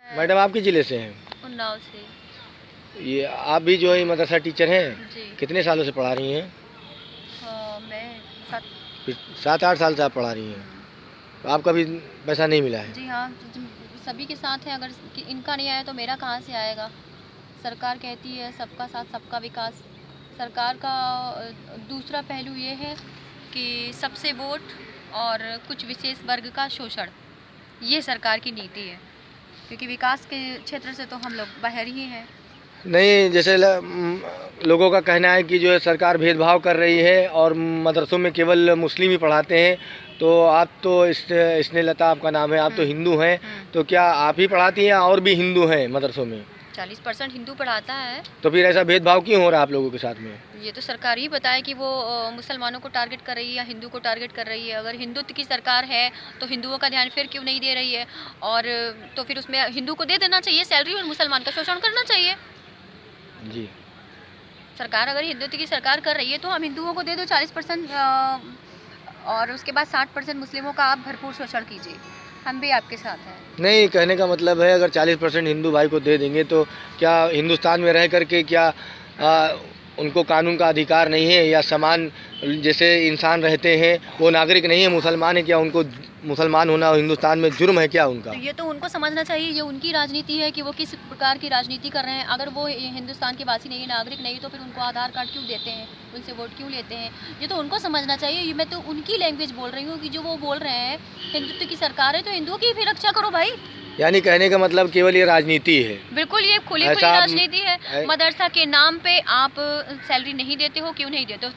Madam आप किस जिले से हैं? उन्नाव से। ये आप भी जो है मदरसा टीचर हैं? जी। कितने सालों से पढ़ा रही हैं? मैं 7-8 साल से आप पढ़ा रही हैं। तो आपका भी पैसा नहीं मिला है? जी हाँ, सभी के साथ है, अगर इनका नहीं आया तो मेरा कहाँ से आएगा। सरकार कहती है सबका साथ सबका विकास। सरकार का दूसरा पहलू ये है कि सबसे वोट और कुछ विशेष वर्ग का शोषण, ये सरकार की नीति है, क्योंकि विकास के क्षेत्र से तो हम लोग बाहर ही हैं। नहीं, जैसे लोगों का कहना है कि जो है सरकार भेदभाव कर रही है और मदरसों में केवल मुस्लिम ही पढ़ाते हैं। तो आप तो स्नेहलता आपका नाम है, आप तो हिंदू हैं, तो क्या आप ही पढ़ाती हैं या और भी हिंदू हैं मदरसों में? 40% हिंदू पढ़ाता है। तो फिर ऐसा भेदभाव क्यों हो रहा है आप लोगों के साथ में? ये तो सरकार ही बताए कि वो मुसलमानों को टारगेट कर रही है या हिंदू को टारगेट कर रही है। अगर हिंदुत्व की सरकार है तो हिंदुओं का ध्यान फिर क्यों नहीं दे रही है? और तो फिर उसमें हिंदू को दे देना चाहिए सैलरी और मुसलमान का शोषण करना चाहिए। जी, सरकार अगर हिंदुत्व की सरकार कर रही है तो हम हिंदुओं को दे दो 40%, और उसके बाद 60% मुस्लिमों का आप भरपूर शोषण कीजिए, हम भी आपके साथ हैं। नहीं, कहने का मतलब है अगर 40% हिंदू भाई को दे देंगे तो क्या हिंदुस्तान में रह करके क्या उनको कानून का अधिकार नहीं है, या समान जैसे इंसान रहते हैं वो नागरिक नहीं है, मुसलमान है, क्या उनको मुसलमान होना हिंदुस्तान में जुर्म है क्या उनका? तो ये तो उनको समझना चाहिए, ये उनकी राजनीति है कि वो किस प्रकार की राजनीति कर रहे हैं। अगर वो हिंदुस्तान के वासी नहीं है, नागरिक नहीं, तो फिर उनको आधार कार्ड क्यों देते हैं, उनसे वोट क्यों लेते हैं? ये तो उनको समझना चाहिए। ये मैं तो उनकी लैंग्वेज बोल रही हूँ कि जो वो बोल रहे हैं हिंदुत्व की सरकार है तो हिंदुओं की भी रक्षा करो भाई। यानी कहने का मतलब केवल ये राजनीति है? बिल्कुल, ये खुली खुली राजनीति है। मदरसा के नाम पे आप सैलरी नहीं देते हो, क्यों नहीं देते हो?